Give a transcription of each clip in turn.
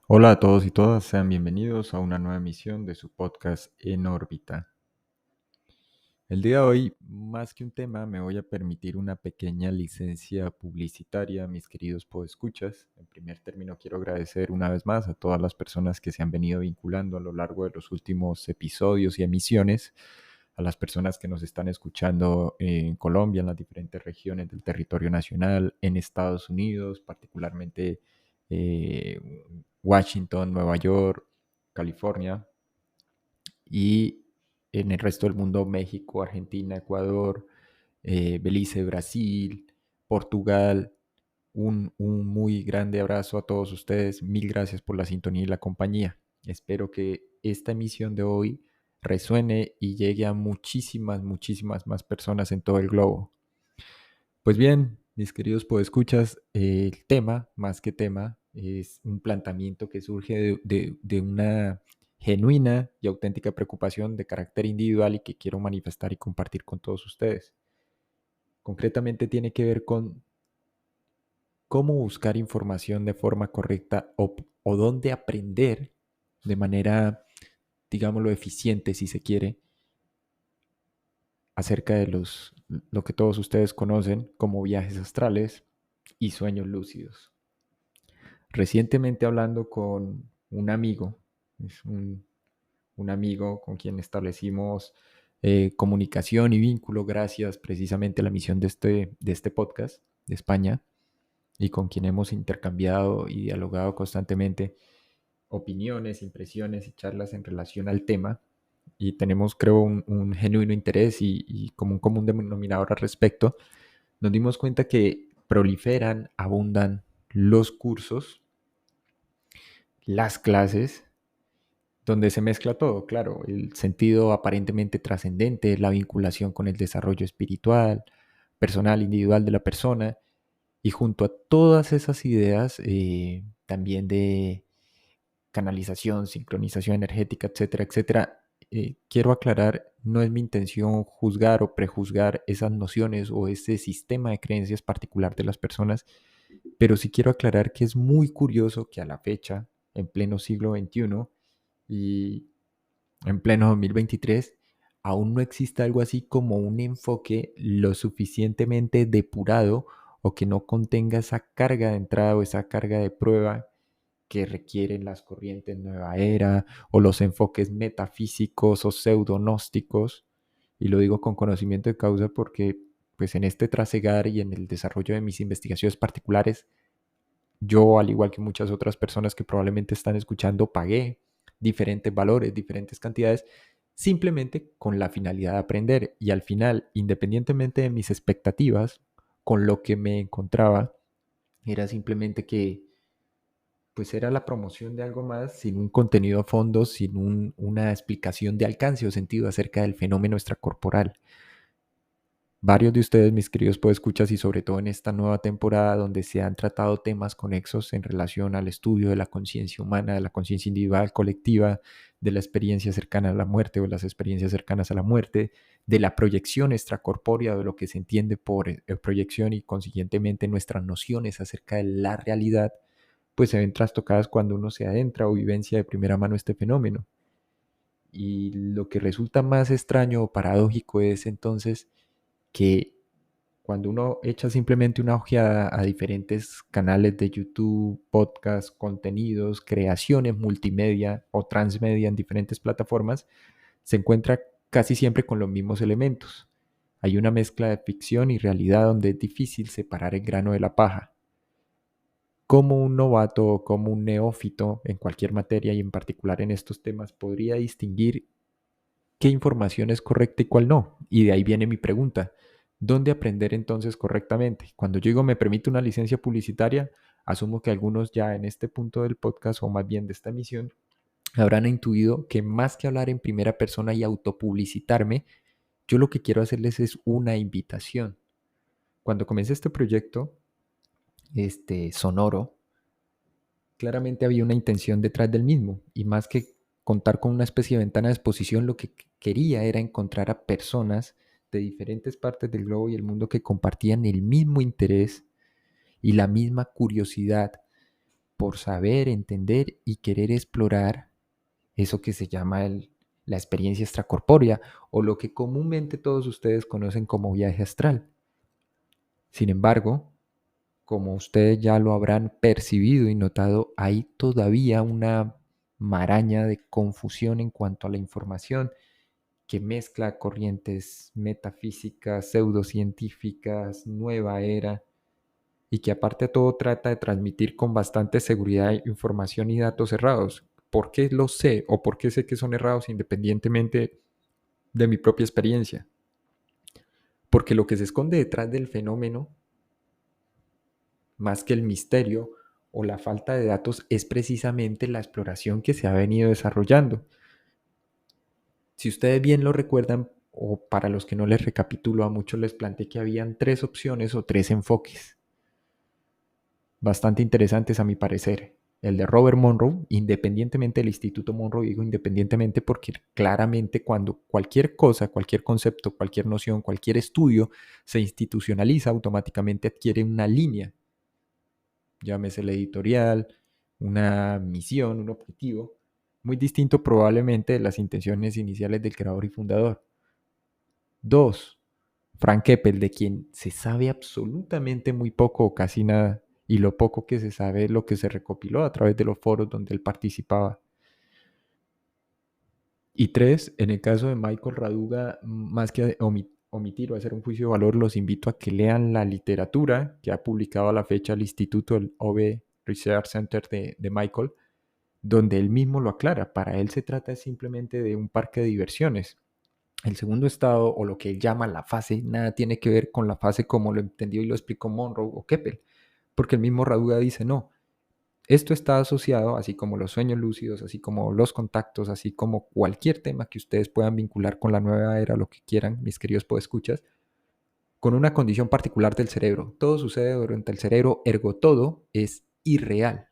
Hola a todos y todas, sean bienvenidos a una nueva emisión de su podcast En órbita. El día de hoy, más que un tema, me voy a permitir una pequeña licencia publicitaria, mis queridos podescuchas. En primer término, quiero agradecer una vez más a todas las personas que se han venido vinculando a lo largo de los últimos episodios y emisiones, a las personas que nos están escuchando en Colombia, en las diferentes regiones del territorio nacional, en Estados Unidos, particularmente eh, Washington, Nueva York, California, y en el resto del mundo, México, Argentina, Ecuador, Belice, Brasil, Portugal. Un muy grande abrazo a todos ustedes. Mil gracias por la sintonía y la compañía. Espero que esta emisión de hoy resuene y llegue a muchísimas más personas en todo el globo. Pues bien, mis queridos podescuchas, el tema, más que tema, es un planteamiento que surge de una genuina y auténtica preocupación de carácter individual y que quiero manifestar y compartir con todos ustedes. Concretamente tiene que ver con cómo buscar información de forma correcta o dónde aprender de manera, digámoslo, eficiente, si se quiere, acerca de lo que todos ustedes conocen como viajes astrales y sueños lúcidos. Recientemente hablando con un amigo, es un amigo con quien establecimos comunicación y vínculo gracias precisamente a la misión de este podcast de España, y con quien hemos intercambiado y dialogado constantemente opiniones, impresiones y charlas en relación al tema. Y tenemos, creo, un genuino interés y como un común denominador al respecto. Nos dimos cuenta que proliferan, abundan los cursos, las clases, donde se mezcla todo, claro, el sentido aparentemente trascendente, la vinculación con el desarrollo espiritual, personal, individual de la persona, y junto a todas esas ideas, también de canalización, sincronización energética, etcétera, etcétera. Quiero aclarar, no es mi intención juzgar o prejuzgar esas nociones o ese sistema de creencias particular de las personas, pero sí quiero aclarar que es muy curioso que a la fecha, en pleno siglo XXI y en pleno 2023, aún no exista algo así como un enfoque lo suficientemente depurado o que no contenga esa carga de entrada o esa carga de prueba que requieren las corrientes nueva era o los enfoques metafísicos o pseudognósticos. Y lo digo con conocimiento de causa porque pues en este trasegar y en el desarrollo de mis investigaciones particulares, yo, al igual que muchas otras personas que probablemente están escuchando, pagué diferentes valores, diferentes cantidades, simplemente con la finalidad de aprender. Y al final, independientemente de mis expectativas, con lo que me encontraba, era simplemente que pues era la promoción de algo más sin un contenido a fondo, sin una explicación de alcance o sentido acerca del fenómeno extracorporal. Varios de ustedes, mis queridos podescuchas, y sobre todo en esta nueva temporada donde se han tratado temas conexos en relación al estudio de la conciencia humana, de la conciencia individual, colectiva, de la experiencia cercana a la muerte o las experiencias cercanas a la muerte, de la proyección extracorpórea, de lo que se entiende por proyección y consiguientemente nuestras nociones acerca de la realidad, pues se ven trastocadas cuando uno se adentra o vivencia de primera mano este fenómeno. Y lo que resulta más extraño o paradójico es entonces que cuando uno echa simplemente una ojeada a diferentes canales de YouTube, podcasts, contenidos, creaciones multimedia o transmedia en diferentes plataformas, se encuentra casi siempre con los mismos elementos. Hay una mezcla de ficción y realidad donde es difícil separar el grano de la paja. Como un novato o como un neófito en cualquier materia y en particular en estos temas podría distinguir qué información es correcta y cuál no? Y de ahí viene mi pregunta. ¿Dónde aprender entonces correctamente? Cuando yo digo me permite una licencia publicitaria, asumo que algunos ya en este punto del podcast o más bien de esta emisión habrán intuido que más que hablar en primera persona y autopublicitarme, yo lo que quiero hacerles es una invitación. Cuando comencé este proyecto, sonoro, claramente había una intención detrás del mismo y más que contar con una especie de ventana de exposición, lo que quería era encontrar a personas de diferentes partes del globo y el mundo que compartían el mismo interés y la misma curiosidad por saber, entender y querer explorar eso que se llama la experiencia extracorpórea o lo que comúnmente todos ustedes conocen como viaje astral. Sin embargo, como ustedes ya lo habrán percibido y notado, hay todavía una maraña de confusión en cuanto a la información que mezcla corrientes metafísicas, pseudocientíficas, nueva era, y que aparte de todo trata de transmitir con bastante seguridad información y datos errados. ¿Por qué lo sé o por qué sé que son errados independientemente de mi propia experiencia? Porque lo que se esconde detrás del fenómeno, más que el misterio o la falta de datos, es precisamente la exploración que se ha venido desarrollando. Si ustedes bien lo recuerdan, o para los que no les recapitulo, a muchos les planteé que habían 3 opciones o 3 enfoques bastante interesantes a mi parecer. El de Robert Monroe, independientemente del Instituto Monroe, digo independientemente porque claramente cuando cualquier cosa, cualquier concepto, cualquier noción, cualquier estudio se institucionaliza, automáticamente adquiere una línea, llámese la editorial, una misión, un objetivo, muy distinto probablemente de las intenciones iniciales del creador y fundador. 2. Frank Keppel, de quien se sabe absolutamente muy poco o casi nada, y lo poco que se sabe es lo que se recopiló a través de los foros donde él participaba. Y 3, en el caso de Michael Raduga, más que omitir o hacer un juicio de valor, los invito a que lean la literatura que ha publicado a la fecha el Instituto, el OB Research Center de Michael, donde él mismo lo aclara. Para él se trata simplemente de un parque de diversiones. El segundo estado, o lo que él llama la fase, nada tiene que ver con la fase como lo entendió y lo explicó Monroe o Keppel, porque el mismo Raduga dice, no, esto está asociado, así como los sueños lúcidos, así como los contactos, así como cualquier tema que ustedes puedan vincular con la nueva era, lo que quieran, mis queridos podescuchas, con una condición particular del cerebro. Todo sucede durante el cerebro, ergo todo es irreal.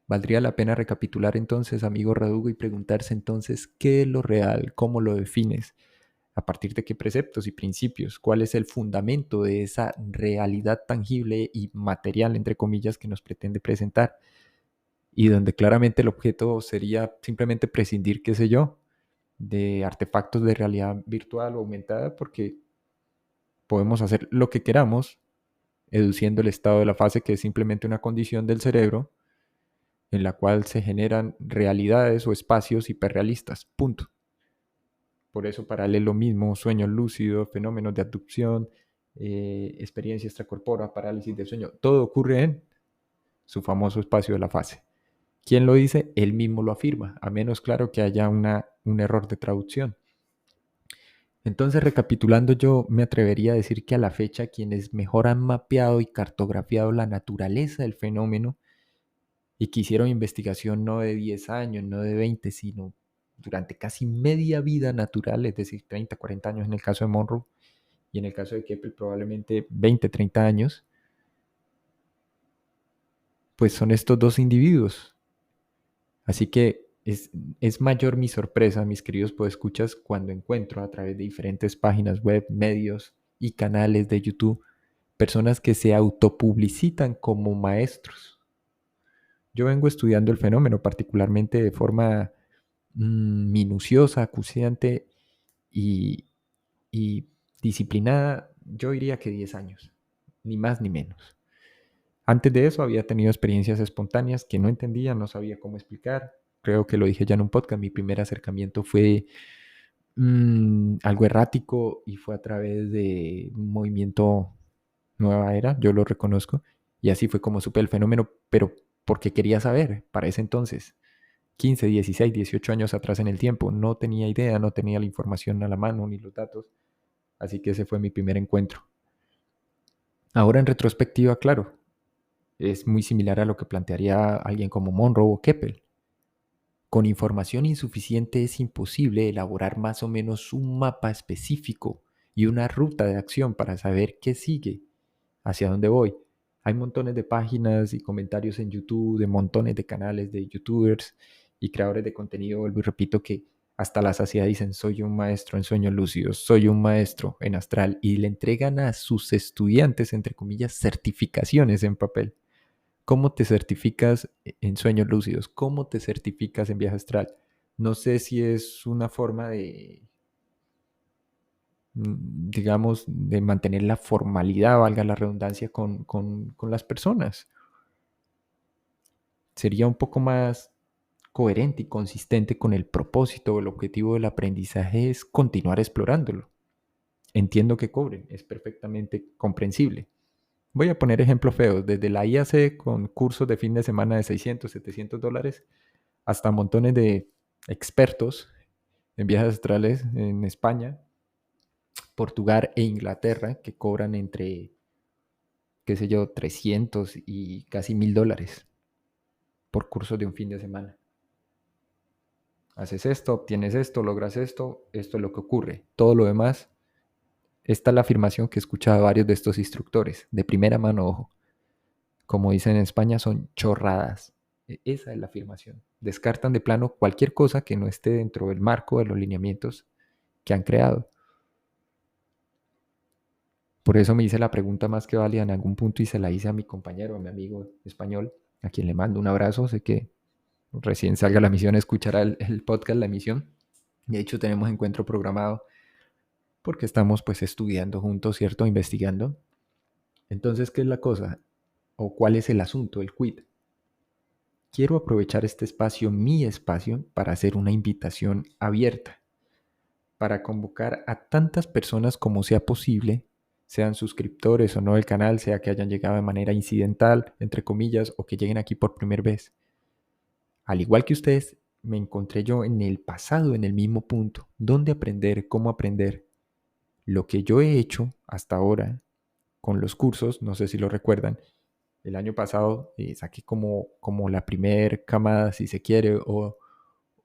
Valdría la pena recapitular entonces, amigo Radugo, y preguntarse entonces, ¿qué es lo real? ¿Cómo lo defines? ¿A partir de qué preceptos y principios? ¿Cuál es el fundamento de esa realidad tangible y material, entre comillas, que nos pretende presentar? Y donde claramente el objeto sería simplemente prescindir, qué sé yo, de artefactos de realidad virtual o aumentada, porque podemos hacer lo que queramos, educiendo el estado de la fase, que es simplemente una condición del cerebro en la cual se generan realidades o espacios hiperrealistas. Punto. Por eso para él es lo mismo, sueños lúcidos, fenómenos de abducción, experiencia extracorpórea, parálisis del sueño. Todo ocurre en su famoso espacio de la fase. ¿Quién lo dice? Él mismo lo afirma, a menos claro que haya un error de traducción. Entonces, recapitulando, yo me atrevería a decir que a la fecha quienes mejor han mapeado y cartografiado la naturaleza del fenómeno y que hicieron investigación no de 10 años, no de 20, sino durante casi media vida natural, es decir, 30, 40 años en el caso de Monroe, y en el caso de Keppel probablemente 20, 30 años, pues son estos dos individuos. Así que es mayor mi sorpresa, mis queridos podescuchas, cuando encuentro a través de diferentes páginas web, medios y canales de YouTube, personas que se autopublicitan como maestros. Yo vengo estudiando el fenómeno particularmente de forma minuciosa, acuciante y disciplinada, yo diría que 10 años, ni más ni menos. Antes de eso había tenido experiencias espontáneas que no entendía, no sabía cómo explicar. Creo que lo dije ya en un podcast, mi primer acercamiento fue algo errático y fue a través de un movimiento Nueva Era, yo lo reconozco, y así fue como supe el fenómeno, pero porque quería saber para ese entonces. 15, 16, 18 años atrás en el tiempo. No tenía idea, no tenía la información a la mano ni los datos. Así que ese fue mi primer encuentro. Ahora en retrospectiva, claro, es muy similar a lo que plantearía alguien como Monroe o Keppel. Con información insuficiente es imposible elaborar más o menos un mapa específico y una ruta de acción para saber qué sigue, hacia dónde voy. Hay montones de páginas y comentarios en YouTube, de montones de canales de YouTubers y creadores de contenido, vuelvo y repito, que hasta la saciedad dicen, soy un maestro en sueños lúcidos, soy un maestro en astral, y le entregan a sus estudiantes, entre comillas, certificaciones en papel, ¿Cómo te certificas en sueños lúcidos? ¿Cómo te certificas en viaje astral? No sé si es una forma de, digamos, de mantener la formalidad, valga la redundancia, con las personas. Sería un poco más coherente y consistente con el propósito o el objetivo del aprendizaje es continuar explorándolo. Entiendo que cobren, es perfectamente comprensible. Voy a poner ejemplos feos, desde la IAC con cursos de fin de semana de 600, $700, hasta montones de expertos en viajes astrales en España, Portugal e Inglaterra que cobran entre, qué sé yo, 300 y casi $1000 por curso de un fin de semana. Haces esto, obtienes esto, logras esto, esto es lo que ocurre. Todo lo demás, esta es la afirmación que he escuchado a varios de estos instructores, de primera mano, ojo. Como dicen en España, son chorradas. Esa es la afirmación. Descartan de plano cualquier cosa que no esté dentro del marco de los lineamientos que han creado. Por eso me hice la pregunta más que válida en algún punto y se la hice a mi compañero, a mi amigo español, a quien le mando un abrazo. Sé que recién salga la misión, escuchará el podcast, la emisión. De hecho, tenemos encuentro programado porque estamos pues estudiando juntos, ¿cierto? Investigando. Entonces, ¿qué es la cosa? ¿O cuál es el asunto, el quid? Quiero aprovechar este espacio, mi espacio, para hacer una invitación abierta, para convocar a tantas personas como sea posible, sean suscriptores o no del canal, sea que hayan llegado de manera incidental, entre comillas, o que lleguen aquí por primera vez. Al igual que ustedes, me encontré yo en el pasado, en el mismo punto, dónde aprender, cómo aprender. Lo que yo he hecho hasta ahora con los cursos, no sé si lo recuerdan, el año pasado saqué como la primer camada, si se quiere, o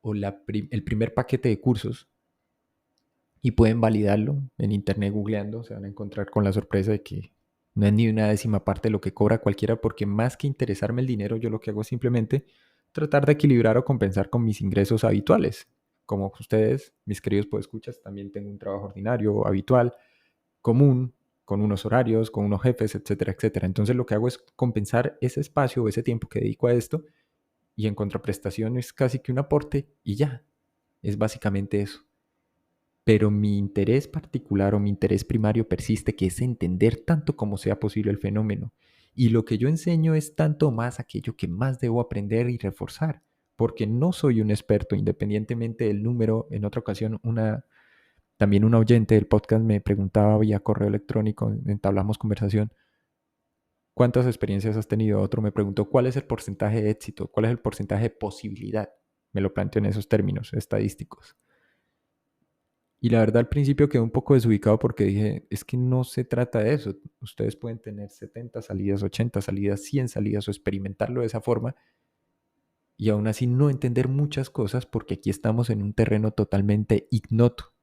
el primer paquete de cursos y pueden validarlo en internet googleando, se van a encontrar con la sorpresa de que no es ni una décima parte de lo que cobra cualquiera, porque más que interesarme el dinero, yo lo que hago es simplemente tratar de equilibrar o compensar con mis ingresos habituales. Como ustedes, mis queridos podescuchas, también tengo un trabajo ordinario, habitual, común, con unos horarios, con unos jefes, etcétera, etcétera. Entonces lo que hago es compensar ese espacio o ese tiempo que dedico a esto y en contraprestación es casi que un aporte y ya. Es básicamente eso. Pero mi interés particular o mi interés primario persiste, que es entender tanto como sea posible el fenómeno. Y lo que yo enseño es tanto más aquello que más debo aprender y reforzar, porque no soy un experto, independientemente del número. En otra ocasión, también una oyente del podcast me preguntaba vía correo electrónico, entablamos conversación, ¿cuántas experiencias has tenido? Otro me preguntó, ¿cuál es el porcentaje de éxito? ¿Cuál es el porcentaje de posibilidad? Me lo planteo en esos términos estadísticos. Y la verdad al principio quedé un poco desubicado porque dije, es que no se trata de eso. Ustedes pueden tener 70 salidas, 80 salidas, 100 salidas o experimentarlo de esa forma y aún así no entender muchas cosas porque aquí estamos en un terreno totalmente ignoto.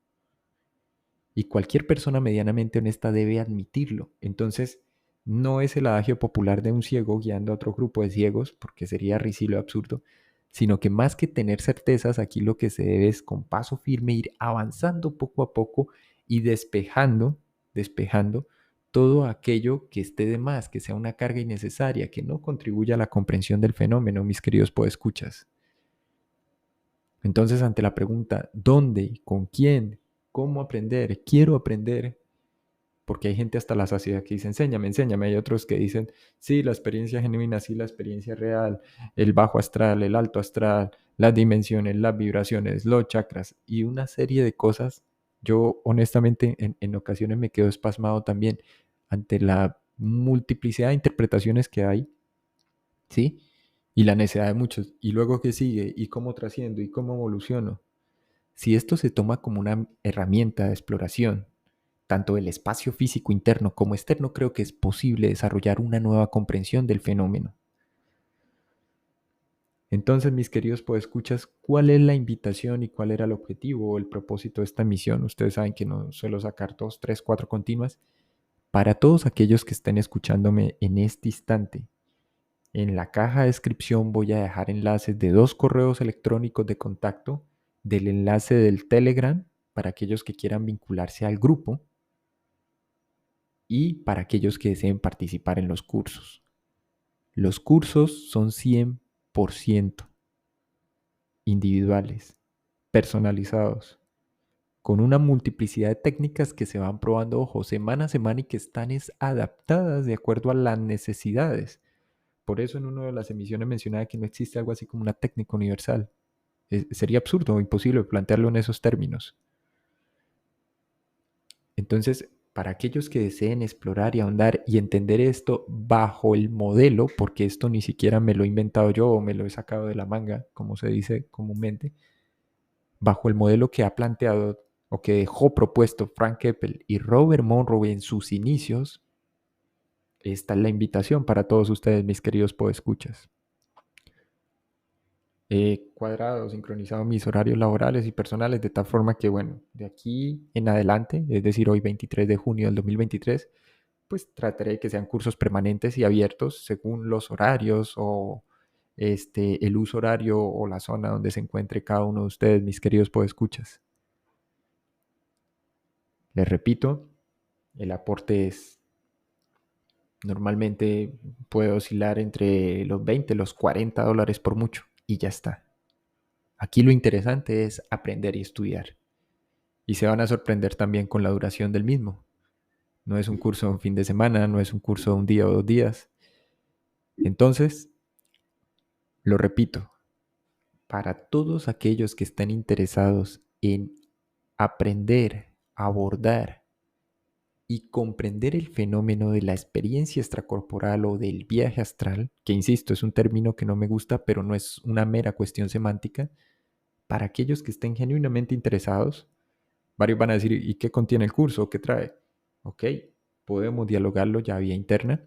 Y cualquier persona medianamente honesta debe admitirlo. Entonces, no es el adagio popular de un ciego guiando a otro grupo de ciegos, porque sería risilo y absurdo, sino que más que tener certezas, aquí lo que se debe es con paso firme ir avanzando poco a poco y despejando todo aquello que esté de más, que sea una carga innecesaria, que no contribuya a la comprensión del fenómeno, mis queridos podescuchas. Entonces, ante la pregunta, ¿dónde? ¿Con quién? ¿Cómo aprender? Quiero aprender. Porque hay gente hasta la saciedad que dice, enséñame, enséñame. Hay otros que dicen, sí, la experiencia genuina, sí, la experiencia real, el bajo astral, el alto astral, las dimensiones, las vibraciones, los chakras y una serie de cosas. Yo honestamente en ocasiones me quedo espasmado también ante la multiplicidad de interpretaciones que hay, ¿sí? Y la necesidad de muchos. Y luego qué sigue, y cómo trasciendo, y cómo evoluciono. Si esto se toma como una herramienta de exploración, tanto del espacio físico interno como externo, creo que es posible desarrollar una nueva comprensión del fenómeno. Entonces, mis queridos podescuchas, ¿cuál es la invitación y cuál era el objetivo o el propósito de esta misión? Ustedes saben que no suelo sacar 2, 3, 4 continuas. Para todos aquellos que estén escuchándome en este instante, en la caja de descripción voy a dejar enlaces de 2 correos electrónicos de contacto, del enlace del Telegram para aquellos que quieran vincularse al grupo y para aquellos que deseen participar en los cursos. Los cursos son 100% individuales, personalizados, con una multiplicidad de técnicas que se van probando, ojo, semana a semana y que están adaptadas de acuerdo a las necesidades. Por eso en una de las emisiones mencionaba que no existe algo así como una técnica universal. Sería absurdo o imposible plantearlo en esos términos. Entonces, para aquellos que deseen explorar y ahondar y entender esto bajo el modelo, porque esto ni siquiera me lo he inventado yo o me lo he sacado de la manga, como se dice comúnmente, bajo el modelo que ha planteado o que dejó propuesto Frank Keppel y Robert Monroe en sus inicios, esta es la invitación para todos ustedes, mis queridos podescuchas. He cuadrado, sincronizado mis horarios laborales y personales de tal forma que, bueno, de aquí en adelante, es decir, hoy 23 de junio del 2023, pues trataré de que sean cursos permanentes y abiertos según los horarios o el uso horario o la zona donde se encuentre cada uno de ustedes, mis queridos podescuchas. Les repito, el aporte es normalmente puede oscilar entre los 20 y los $40 por mucho y ya está. Aquí lo interesante es aprender y estudiar. Y se van a sorprender también con la duración del mismo. No es un curso de un fin de semana, no es un curso de un día o 2 días. Entonces, lo repito, para todos aquellos que estén interesados en aprender, abordar y comprender el fenómeno de la experiencia extracorporal o del viaje astral, que insisto, es un término que no me gusta, pero no es una mera cuestión semántica, para aquellos que estén genuinamente interesados, varios van a decir, ¿y qué contiene el curso? ¿Qué trae? Ok, podemos dialogarlo ya vía interna.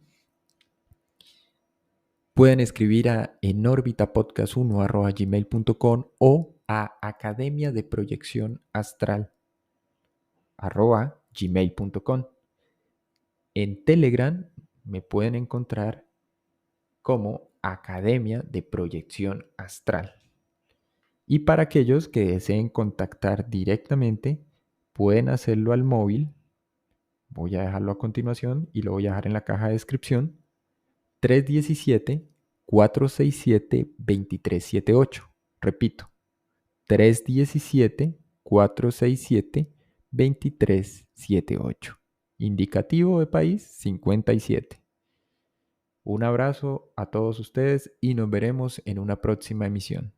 Pueden escribir a enorbitapodcast1@gmail.com o a academia de proyección astral @gmail.com. En Telegram me pueden encontrar como Academia de Proyección Astral. Y para aquellos que deseen contactar directamente, pueden hacerlo al móvil. Voy a dejarlo a continuación y lo voy a dejar en la caja de descripción. 317-467-2378. Repito, 317-467-2378. Indicativo de país 57. Un abrazo a todos ustedes y nos veremos en una próxima emisión.